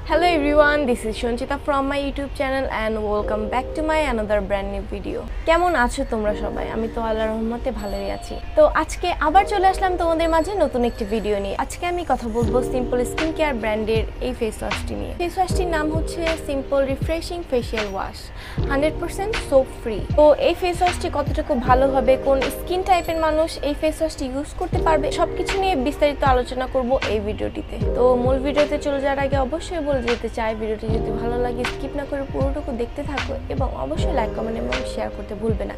Hello everyone, this is Shonchita from my YouTube channel and welcome back to my another brand new video. কেমন আছো তোমরা সবাই? আমি তো আল্লাহর রহমতে ভালোই আছি। তো আজকে আবার চলে আসলাম তোমাদের মাঝে নতুন একটি ভিডিও নিয়ে। আজকে আমি কথা বলবো সিম্পল স্কিন কেয়ার ব্র্যান্ডের এই ফেস ওয়াশটি নিয়ে। ফেস ওয়াশটির নাম হচ্ছে simple refreshing facial wash, 100% soap free. তো এই ফেস ওয়াশটি কতটুকু ভালো হবে, কোন স্কিন টাইপের মানুষ এই ফেস ওয়াশটি ইউজ করতে পারবে, সবকিছু নিয়ে বিস্তারিত আলোচনা করব এই ভিডিওটিতে। তো মূল ভিডিওতে চলে যাওয়ার আগে অবশ্যই যেতে চাই ভিডিওটি যদি ভালো লাগে স্কিপ না করে পুরোটুকু দেখতে থাকো এবং অবশ্যই লাইক কমেন্ট এবং শেয়ার করতে ভুলবে না।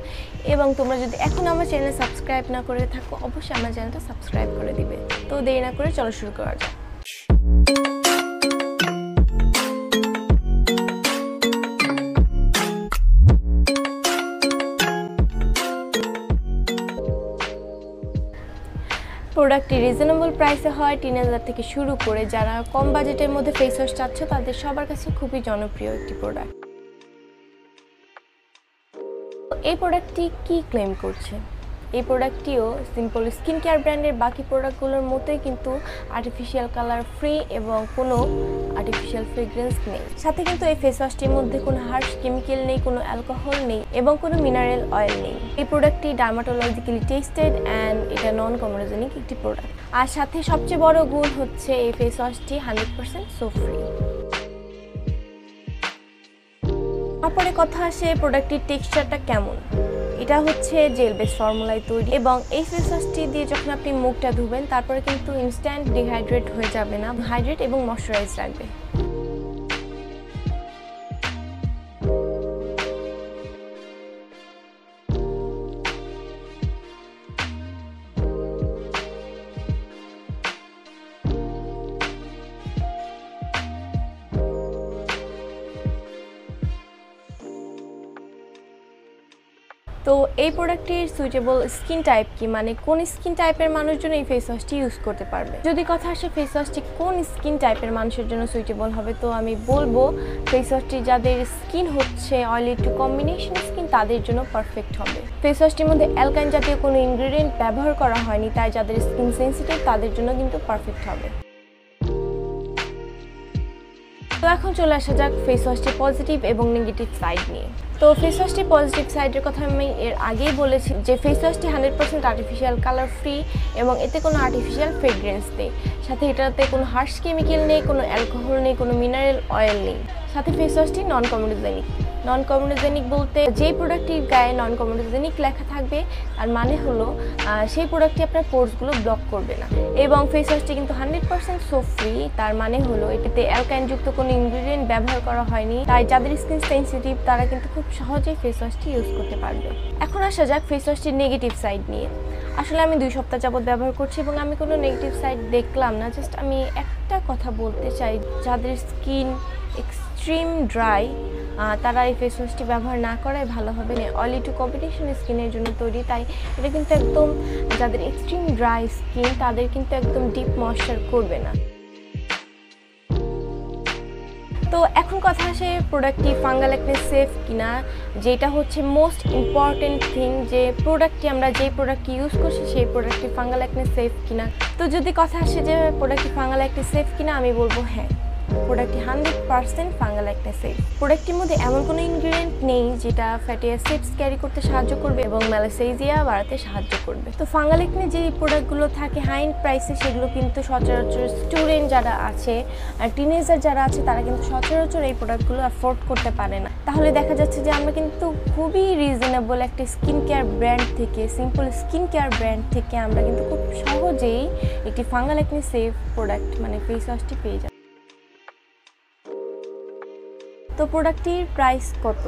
এবং তোমরা যদি এখন আমার চ্যানেল সাবস্ক্রাইব না করে থাকো অবশ্যই আমার চ্যানেলটা সাবস্ক্রাইব করে দিবে। তো দেরি না করে চলো শুরু করা যাক। প্রোডাক্টটি রিজনেবল প্রাইসে হয়, 3000 থেকে শুরু করে যারা কম বাজেটের মধ্যে ফেস ওয়াশ চাচ্ছ তাদের সবার কাছে খুবই জনপ্রিয় একটি প্রোডাক্ট। এই প্রোডাক্টটি কি ক্লেম করছে? এই প্রোডাক্টটিও সিম্পল স্কিন কেয়ার ব্র্যান্ডের বাকি প্রোডাক্টগুলোর মতোই কিন্তু আর্টিফিশিয়াল কালার ফ্রি এবং কোনো আর্টিফিশিয়াল ফ্রেগ্রেন্স নেই। সাথে কিন্তু এই ফেস ওয়াশটির মধ্যে কোনো হার্শ কেমিক্যাল নেই, কোনো অ্যালকোহল নেই এবং কোনো মিনারেল অয়েল নেই। এই প্রোডাক্টটি ডার্মাটোলজিক্যালি টেস্টেড অ্যান্ড এটা নন কমেডোজেনিক একটি প্রোডাক্ট। আর সাথে সবচেয়ে বড় গুণ হচ্ছে এই ফেস ওয়াশটি 100% সোপ ফ্রি। তারপরে কথা আসে প্রোডাক্টটির টেক্সচারটা কেমন। এটা হচ্ছে জেল বেস ফর্মুলায় তৈরি এবং এই ফেস ওয়াশটি দিয়ে যখন আপনি মুখটা ধুবেন তারপরে কিন্তু ইনস্ট্যান্ট ডিহাইড্রেট হয়ে যাবে না, হাইড্রেট এবং ময়শ্চারাইজ রাখবে। তো এই প্রোডাক্টটির সুইটেবল স্কিন টাইপ কি, মানে কোন স্কিন টাইপের মানুষের জন্য এই ফেস ওয়াশটি ইউজ করতে পারবে। যদি কথা আসে ফেস ওয়াশটি কোন স্কিন টাইপের মানুষের জন্য সুইটেবল হবে, তো আমি বলবো ফেস ওয়াশটি যাদের স্কিন হচ্ছে অয়েলি টু কম্বিনেশন স্কিন তাদের জন্য পারফেক্ট হবে। ফেস ওয়াশটির মধ্যে অ্যালকাইন জাতীয় কোনো ইনগ্রেডিয়েন্ট ব্যবহার করা হয়নি, তাই যাদের স্কিন সেন্সিটিভ তাদের জন্য কিন্তু পারফেক্ট হবে। তো এখন চলে আসা যাক ফেস ওয়াশটির পজিটিভ এবং নেগেটিভ সাইড নিয়ে। তো ফেস ওয়াশটির পজিটিভ সাইডের কথা আমি এর আগেই বলেছি যে ফেস ওয়াশটি 100% আর্টিফিশিয়াল কালার ফ্রি এবং এতে কোনো আর্টিফিশিয়াল ফ্রেগ্রেন্স নেই। সাথে এটাতে কোনো হার্শ কেমিক্যাল নেই, কোনো অ্যালকোহল নেই, কোনো মিনারেল অয়েল নেই। সাথে ফেস ওয়াশটি নন কমেডোজেনিক। নন কমেডোজেনিক বলতে যেই প্রোডাক্টটির গায়ে নন কমেডোজেনিক লেখা থাকবে তার মানে হলো সেই প্রোডাক্টটি আপনার পোর্সগুলো ব্লক করবে না। এবং ফেস ওয়াশটি কিন্তু 100% সোপ ফ্রি, তার মানে হলো এটাতে অ্যালকাইনযুক্ত কোনো ইনগ্রেডিয়েন্ট ব্যবহার করা হয়নি, তাই যাদের স্কিন সেন্সিটিভ তারা কিন্তু খুব সহজেই ফেস ওয়াশটি ইউজ করতে পারবে। এখন আসা যাক ফেস ওয়াশটির নেগেটিভ সাইড নিয়ে। আসলে আমি 2 সপ্তাহ যাবত ব্যবহার করছি এবং আমি কোনো নেগেটিভ সাইড দেখলাম না। জাস্ট আমি একটা কথা বলতে চাই, যাদের স্কিন এক্সট্রিম ড্রাই তারা এই ফেস ওয়াশটি ব্যবহার না করাই ভালো হবে। অয়েলি টু কম্বিনেশন স্কিনের জন্য তৈরি, তাই এটা কিন্তু একদম যাদের এক্সট্রিম ড্রাই স্কিন তাদের কিন্তু একদম ডিপ ময়েশ্চার করবে না। তো এখন কথা আসে প্রোডাক্টটি ফাঙ্গাল অ্যাকনে সেফ কিনা, যেটা হচ্ছে মোস্ট ইম্পর্টেন্ট থিং, যে প্রোডাক্টটি আমরা যেই প্রোডাক্টটি ইউজ করছি সেই প্রোডাক্টটি ফাঙ্গাল অ্যাকনে সেফ কিনা। তো যদি কথা আসে যে প্রোডাক্টটি ফাঙ্গাল অ্যাকনে সেফ কিনা, আমি বলবো হ্যাঁ, প্রোডাক্টটি 100% ফাঙ্গাল অ্যাকনে সেফ। প্রোডাক্টটির মধ্যে এমন কোনো ইনগ্রেডিয়েন্ট নেই যেটা ফ্যাটি অ্যাসিডস ক্যারি করতে সাহায্য করবে এবং ম্যালাসেইজিয়া বাড়াতে সাহায্য করবে। তো ফাঙ্গাল অ্যাকনে যে প্রোডাক্টগুলো থাকে হাই এন্ড প্রাইসে সেগুলো কিন্তু সচরাচর স্টুডেন্ট যারা আছে আর টিনেজার যারা আছে তারা কিন্তু সচরাচর এই প্রোডাক্টগুলো অ্যাফোর্ড করতে পারে না। তাহলে দেখা যাচ্ছে যে আমরা কিন্তু খুবই রিজনেবল একটা স্কিন কেয়ার ব্র্যান্ড থেকে, সিম্পল স্কিন কেয়ার ব্র্যান্ড থেকে আমরা কিন্তু খুব সহজেই একটি ফাঙ্গাল অ্যাকনে সেফ প্রোডাক্ট মানে ফেস ওয়াশটি পেয়ে যাই। তো প্রোডাক্টটির প্রাইস কত?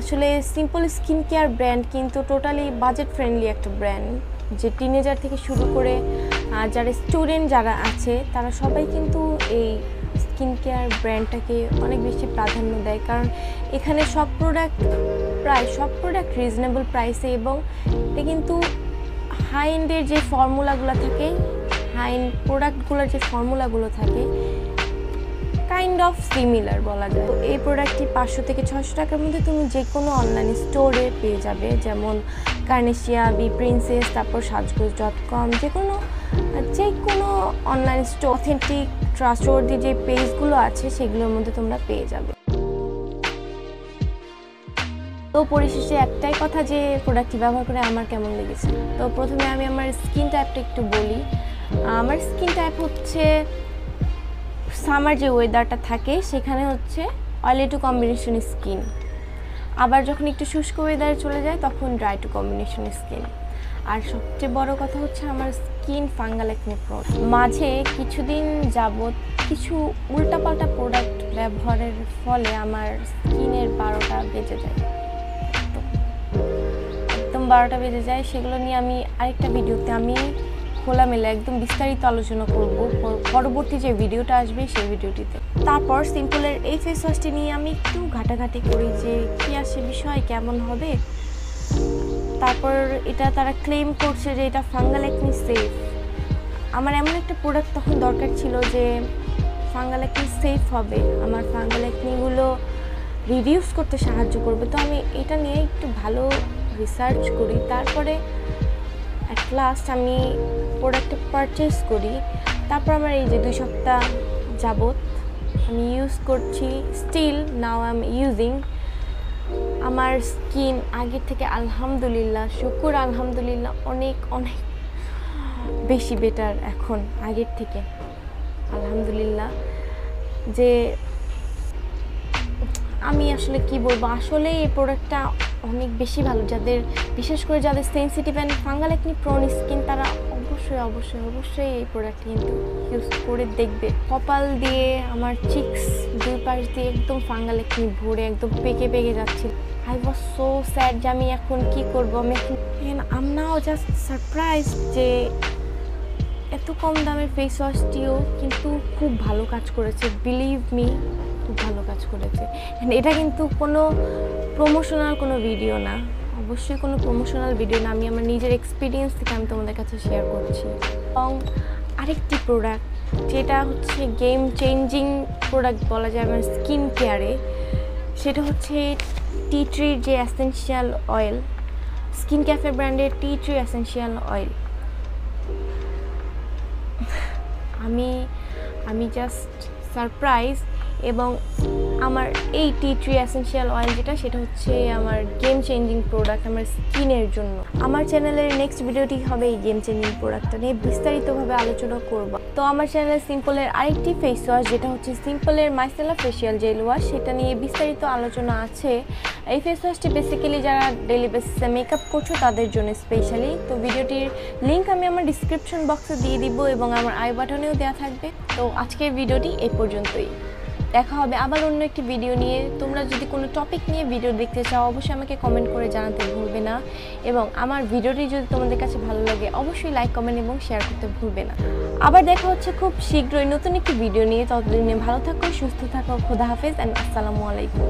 আসলে সিম্পল স্কিন কেয়ার ব্র্যান্ড কিন্তু টোটালি বাজেট ফ্রেন্ডলি একটা ব্র্যান্ড, যে টিনেজার থেকে শুরু করে যারা স্টুডেন্ট যারা আছে তারা সবাই কিন্তু এই স্কিন কেয়ার ব্র্যান্ডটাকে অনেক বেশি প্রাধান্য দেয়, কারণ এখানে প্রায় সব প্রোডাক্ট রিজনেবল প্রাইসে এবং এটা কিন্তু হাই এন্ডের যে ফর্মুলাগুলো থাকে, হাই এন্ড প্রোডাক্টগুলোর যে ফর্মুলাগুলো থাকে কাইন্ড অফ সিমিলার বলা যায়। তো এই প্রোডাক্টটি 500 থেকে 600 টাকার মধ্যে তুমি যে কোনো অনলাইন স্টোরে পেয়ে যাবে, যেমন কার্নেশিয়া, বি প্রিন্সেস, তারপর সাজগোজ.com, যে কোনো যে কোনো অনলাইন স্টোর অথেন্টিক ট্রাস্টওয়ার্দি যে পেজগুলো আছে সেগুলোর মধ্যে তোমরা পেয়ে যাবে। তো পরিশেষে একটাই কথা যে প্রোডাক্টটি ব্যবহার করে আমার কেমন লেগেছে। তো প্রথমে আমি আমার স্কিন টাইপটা একটু বলি। আমার স্কিন টাইপ হচ্ছে সামার যে ওয়েদারটা থাকে সেখানে হচ্ছে অয়েলি টু কম্বিনেশন স্কিন, আবার যখন একটু শুষ্ক ওয়েদারে চলে যায় তখন ড্রাই টু কম্বিনেশন স্কিন। আর সবচেয়ে বড় কথা হচ্ছে আমার স্কিন ফাঙ্গাল একনে প্রোন। মাঝে কিছুদিন যাবত কিছু উল্টাপাল্টা প্রোডাক্ট ব্যবহারের ফলে আমার স্কিনের 12টা বেজে যায়, একদম 12টা বেজে যায়। সেগুলো নিয়ে আমি আরেকটা ভিডিওতে আমি খোলামেলা একদম বিস্তারিত আলোচনা করব পরবর্তী যে ভিডিওটা আসবে সেই ভিডিওটিতে। তারপর সিম্পলের এই ফেস ওয়াশটি নিয়ে আমি একটু ঘাটাঘাটি করি যে কী আসে বিষয়, কেমন হবে। তারপর এটা তারা ক্লেম করছে যে এটা ফাঙ্গাল একনি সেফ। আমার এমন একটা প্রোডাক্ট তখন দরকার ছিল যে ফাঙ্গাল একনি সেফ হবে, আমার ফাঙ্গাল একনিগুলো রিডিউস করতে সাহায্য করবে। তো আমি এটা নিয়ে একটু ভালো রিসার্চ করি, তারপরে অ্যাট লাস্ট আমি প্রোডাক্টটা পারচেস করি। তারপর আমার এই যে 2 সপ্তাহ যাবত আমি ইউজ করছি, still now I am using. আমার স্কিন আগের থেকে আলহামদুলিল্লাহ, শুকুর আলহামদুলিল্লাহ, অনেক অনেক বেশি বেটার এখন আগের থেকে আলহামদুলিল্লাহ। যে আমি আসলে কি বলবো, আসলে এই প্রোডাক্টটা অনেক বেশি ভালো। যাদের বিশেষ করে যাদের sensitive and fungal acne prone skin তারা অবশ্যই অবশ্যই অবশ্যই এই প্রোডাক্ট কিন্তু ইউজ করে দেখবে। কপাল দিয়ে আমার চিক্স 2 পাশ দিয়ে একদম ফাঙ্গাল একনি ভরে একদম পেকে পেকে যাচ্ছে। আই ওয়াজ সো স্যাড যে আমি এখন কী করবো। আমি এখন আম নাও জাস্ট সারপ্রাইজ যে এত কম দামের ফেস ওয়াশটিও কিন্তু খুব ভালো কাজ করেছে। বিলিভ মি, খুব ভালো কাজ করেছে। এটা কিন্তু কোনো প্রমোশনাল কোনো ভিডিও না, অবশ্যই কোনো প্রমোশনাল ভিডিও না, আমি আমার নিজের এক্সপিরিয়েন্স থেকে আমি তোমাদের কাছে শেয়ার করছি। এবং আরেকটি প্রোডাক্ট যেটা হচ্ছে গেম চেঞ্জিং প্রোডাক্ট বলা যায় আমার স্কিন কেয়ারে, সেটা হচ্ছে টি ট্রির যে এসেনশিয়াল অয়েল, স্কিন ক্যাফে ব্র্যান্ডের টি ট্রি এসেনশিয়াল অয়েল। আমি জাস্ট সারপ্রাইজ। এবং আমার এই টি ট্রি এসেনশিয়াল অয়েল যেটা, সেটা হচ্ছে আমার গেম চেঞ্জিং প্রোডাক্ট আমার স্কিনের জন্য। আমার চ্যানেলের নেক্সট ভিডিওটি হবে এই গেম চেঞ্জিং প্রোডাক্টটা নিয়ে বিস্তারিতভাবে আলোচনা করব। তো আমার চ্যানেলে সিম্পলের আরেকটি ফেস ওয়াশ যেটা হচ্ছে সিম্পলের মাইসেলার ফেশিয়াল জেল ওয়াশ, সেটা নিয়ে বিস্তারিত আলোচনা আছে। এই ফেস ওয়াশটি বেসিক্যালি যারা ডেইলি বেসিসে মেকআপ করছো তাদের জন্য স্পেশালি। তো ভিডিওটির লিঙ্ক আমি আমার ডিসক্রিপশন বক্সে দিয়ে দিব এবং আমার আই বাটনেও দেওয়া থাকবে। তো আজকের ভিডিওটি এই পর্যন্তই, দেখা হবে আবার অন্য একটি ভিডিও নিয়ে। তোমরা যদি কোনো টপিক নিয়ে ভিডিও দেখতে চাও অবশ্যই আমাকে কমেন্ট করে জানাতে ভুলবে না, এবং আমার ভিডিওটি যদি তোমাদের কাছে ভালো লাগে অবশ্যই লাইক, কমেন্ট এবং শেয়ার করতে ভুলবে না। আবার দেখা হচ্ছে খুব শীঘ্রই নতুন একটি ভিডিও নিয়ে। ততদিনে ভালো থাকো, সুস্থ থাকো, খোদা হাফেজ অ্যান্ড আসসালামু আলাইকুম।